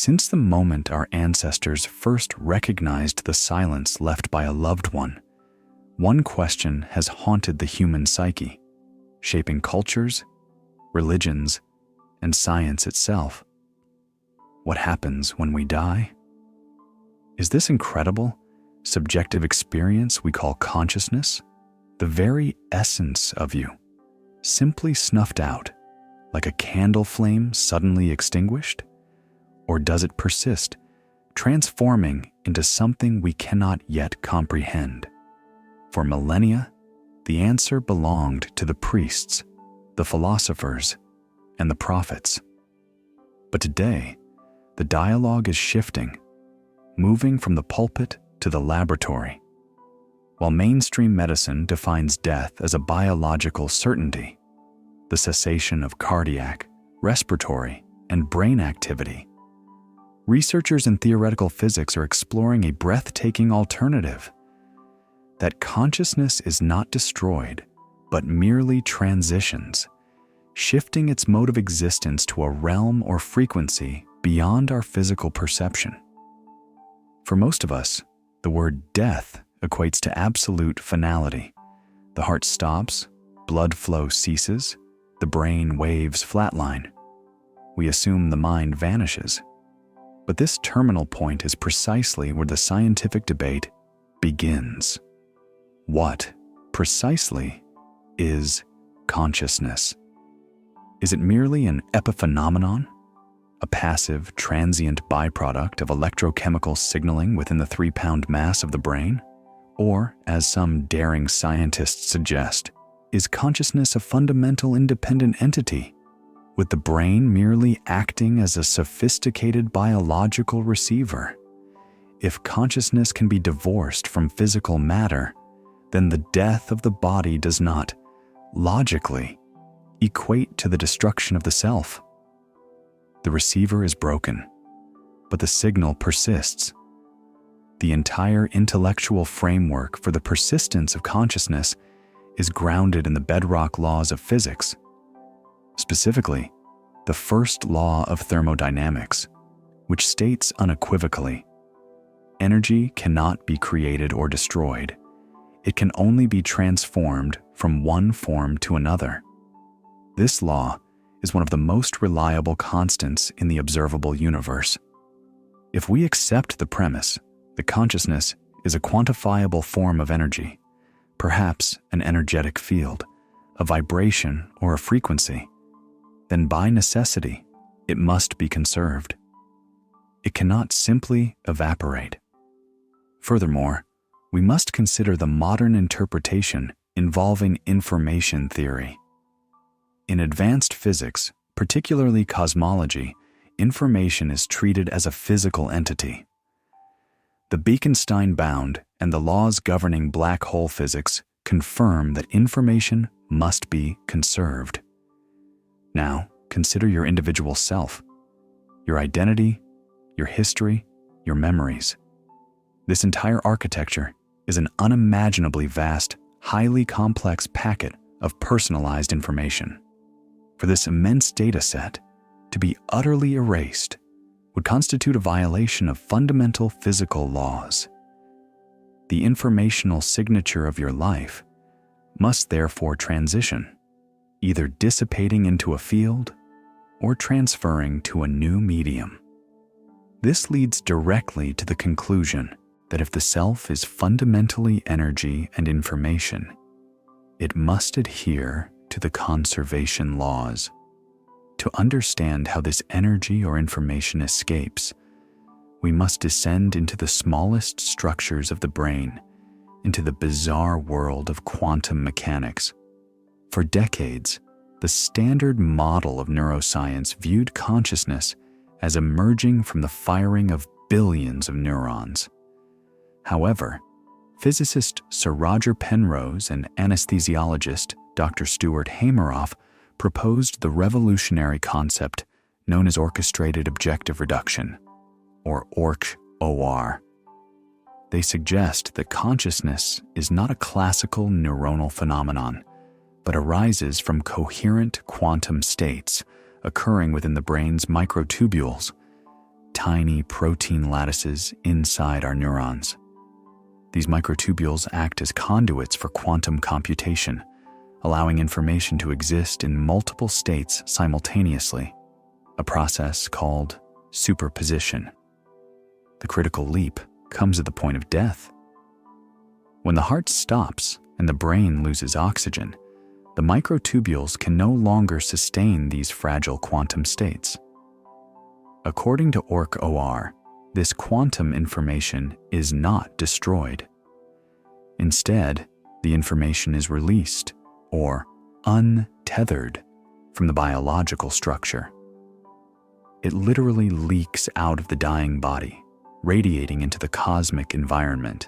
Since the moment our ancestors first recognized the silence left by a loved one question has haunted the human psyche, shaping cultures, religions, and science itself. What happens when we die? Is this incredible, subjective experience we call consciousness, the very essence of you, simply snuffed out, like a candle flame suddenly extinguished? Or does it persist, transforming into something we cannot yet comprehend? For millennia, the answer belonged to the priests, the philosophers, and the prophets. But today, the dialogue is shifting, moving from the pulpit to the laboratory. While mainstream medicine defines death as a biological certainty, the cessation of cardiac, respiratory, and brain activity, researchers in theoretical physics are exploring a breathtaking alternative: that consciousness is not destroyed, but merely transitions, shifting its mode of existence to a realm or frequency beyond our physical perception. For most of us, the word death equates to absolute finality. The heart stops, blood flow ceases, the brain waves flatline. We assume the mind vanishes. But this terminal point is precisely where the scientific debate begins. What, precisely, is consciousness? Is it merely an epiphenomenon, a passive, transient byproduct of electrochemical signaling within the 3-pound mass of the brain? Or, as some daring scientists suggest, is consciousness a fundamental independent entity, with the brain merely acting as a sophisticated biological receiver? If consciousness can be divorced from physical matter, then the death of the body does not, logically, equate to the destruction of the self. The receiver is broken, but the signal persists. The entire intellectual framework for the persistence of consciousness is grounded in the bedrock laws of physics, specifically the First Law of Thermodynamics, which states unequivocally, energy cannot be created or destroyed. It can only be transformed from one form to another. This law is one of the most reliable constants in the observable universe. If we accept the premise that consciousness is a quantifiable form of energy, perhaps an energetic field, a vibration, or a frequency, then by necessity, it must be conserved. It cannot simply evaporate. Furthermore, we must consider the modern interpretation involving information theory. In advanced physics, particularly cosmology, information is treated as a physical entity. The Beaconstein bound and the laws governing black hole physics confirm that information must be conserved. Now, consider your individual self, your identity, your history, your memories. This entire architecture is an unimaginably vast, highly complex packet of personalized information. For this immense data set to be utterly erased would constitute a violation of fundamental physical laws. The informational signature of your life must therefore transition, either dissipating into a field or transferring to a new medium. This leads directly to the conclusion that if the self is fundamentally energy and information, it must adhere to the conservation laws. To understand how this energy or information escapes, we must descend into the smallest structures of the brain, into the bizarre world of quantum mechanics. For decades, the standard model of neuroscience viewed consciousness as emerging from the firing of billions of neurons. However, physicist Sir Roger Penrose and anesthesiologist Dr. Stuart Hameroff proposed the revolutionary concept known as orchestrated objective reduction, or Orch OR. They suggest that consciousness is not a classical neuronal phenomenon, but arises from coherent quantum states occurring within the brain's microtubules, tiny protein lattices inside our neurons. These microtubules act as conduits for quantum computation, allowing information to exist in multiple states simultaneously, a process called superposition. The critical leap comes at the point of death. When the heart stops and the brain loses oxygen, the microtubules can no longer sustain these fragile quantum states. According to Orch OR, this quantum information is not destroyed. Instead, the information is released, or untethered, from the biological structure. It literally leaks out of the dying body, radiating into the cosmic environment.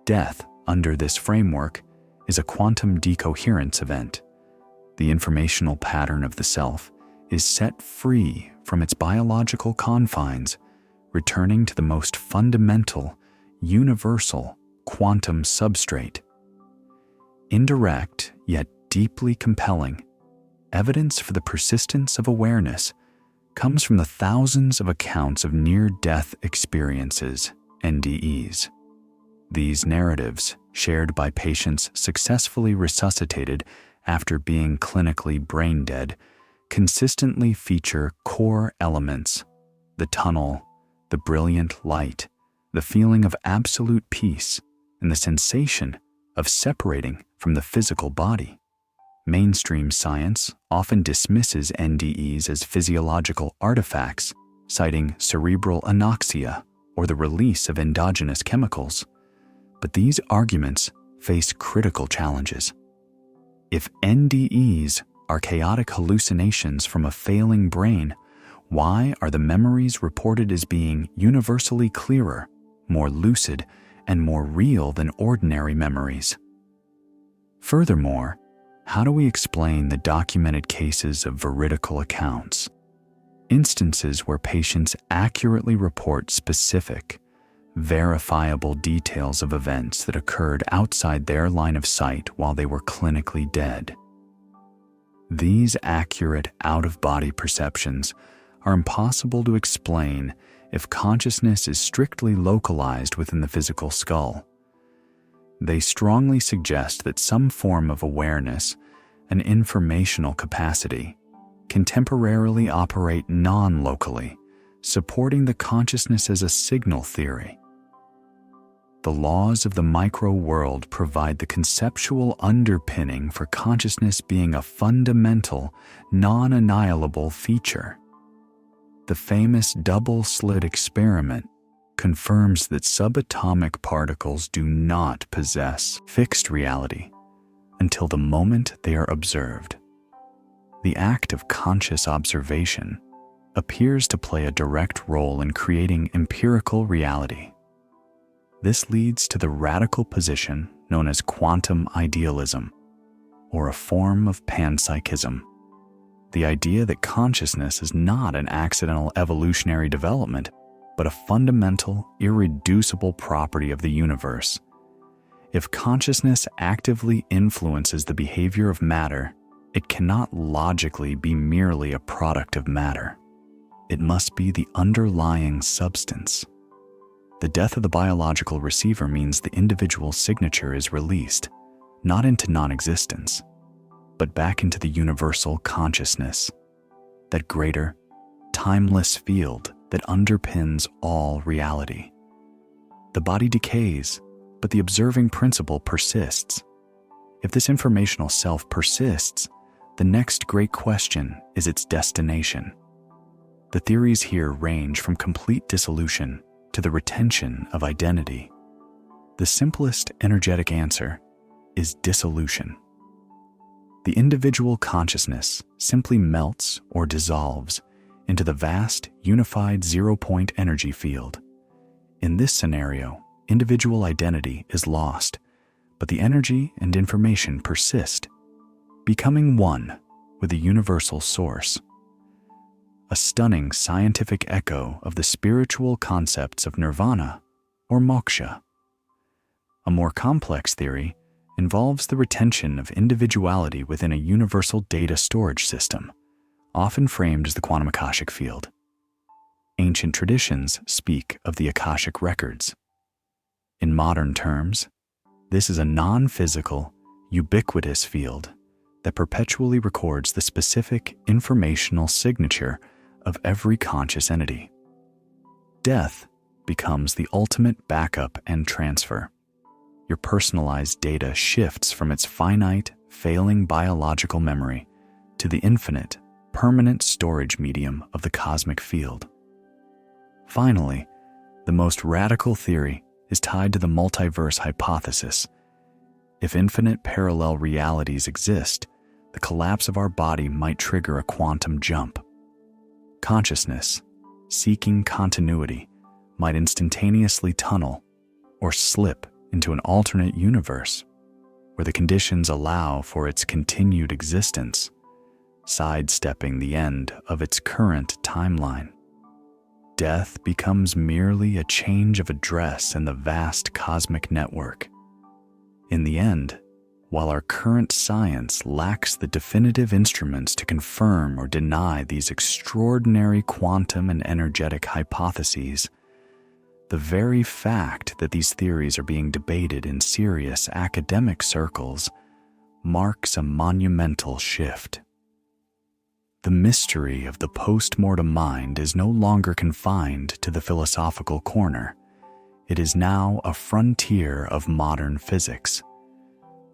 Death, under this framework, is a quantum decoherence event. The informational pattern of the self is set free from its biological confines, returning to the most fundamental, universal quantum substrate. Indirect, yet deeply compelling, evidence for the persistence of awareness comes from the thousands of accounts of near-death experiences, NDEs. These narratives, shared by patients successfully resuscitated after being clinically brain-dead, consistently feature core elements: the tunnel, the brilliant light, the feeling of absolute peace, and the sensation of separating from the physical body. Mainstream science often dismisses NDEs as physiological artifacts, citing cerebral anoxia or the release of endogenous chemicals. But these arguments face critical challenges. If NDEs are chaotic hallucinations from a failing brain, why are the memories reported as being universally clearer, more lucid, and more real than ordinary memories? Furthermore, how do we explain the documented cases of veridical accounts, instances where patients accurately report specific, verifiable details of events that occurred outside their line of sight while they were clinically dead? These accurate out-of-body perceptions are impossible to explain if consciousness is strictly localized within the physical skull. They strongly suggest that some form of awareness, an informational capacity, can temporarily operate non-locally, supporting the consciousness as a signal theory. The laws of the micro-world provide the conceptual underpinning for consciousness being a fundamental, non-annihilable feature. The famous double-slit experiment confirms that subatomic particles do not possess fixed reality until the moment they are observed. The act of conscious observation appears to play a direct role in creating empirical reality. This leads to the radical position known as quantum idealism, or a form of panpsychism. The idea that consciousness is not an accidental evolutionary development, but a fundamental, irreducible property of the universe. If consciousness actively influences the behavior of matter, it cannot logically be merely a product of matter. It must be the underlying substance. The death of the biological receiver means the individual signature is released, not into non-existence, but back into the universal consciousness, that greater, timeless field that underpins all reality. The body decays, but the observing principle persists. If this informational self persists, the next great question is its destination. The theories here range from complete dissolution to the retention of identity. The simplest energetic answer is dissolution. The individual consciousness simply melts or dissolves into the vast, unified zero-point energy field. In this scenario, individual identity is lost, but the energy and information persist, becoming one with the universal source. A stunning scientific echo of the spiritual concepts of nirvana or moksha. A more complex theory involves the retention of individuality within a universal data storage system, often framed as the quantum akashic field. Ancient traditions speak of the Akashic records. In modern terms, this is a non-physical, ubiquitous field that perpetually records the specific informational signature of every conscious entity. Death becomes the ultimate backup and transfer. Your personalized data shifts from its finite, failing biological memory to the infinite, permanent storage medium of the cosmic field. Finally, the most radical theory is tied to the multiverse hypothesis. If infinite parallel realities exist, the collapse of our body might trigger a quantum jump. Consciousness, seeking continuity, might instantaneously tunnel or slip into an alternate universe where the conditions allow for its continued existence, sidestepping the end of its current timeline. Death becomes merely a change of address in the vast cosmic network. In the end, while our current science lacks the definitive instruments to confirm or deny these extraordinary quantum and energetic hypotheses, the very fact that these theories are being debated in serious academic circles marks a monumental shift. The mystery of the post-mortem mind is no longer confined to the philosophical corner. It is now a frontier of modern physics.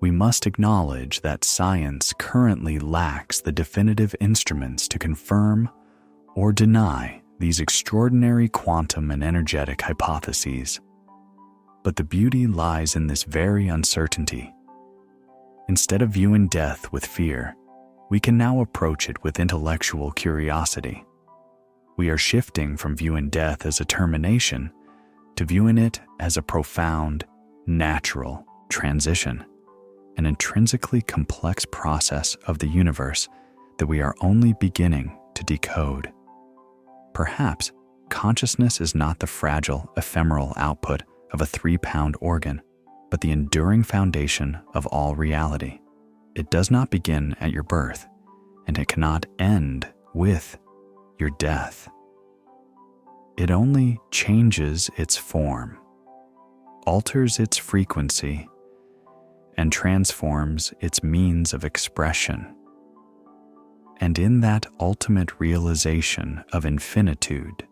We must acknowledge that science currently lacks the definitive instruments to confirm or deny these extraordinary quantum and energetic hypotheses. But the beauty lies in this very uncertainty. Instead of viewing death with fear, we can now approach it with intellectual curiosity. We are shifting from viewing death as a termination to viewing it as a profound, natural transition, an intrinsically complex process of the universe that we are only beginning to decode. Perhaps consciousness is not the fragile, ephemeral output of a 3-pound organ, but the enduring foundation of all reality. It does not begin at your birth, and it cannot end with your death. It only changes its form, alters its frequency, and transforms its means of expression. And in that ultimate realization of infinitude,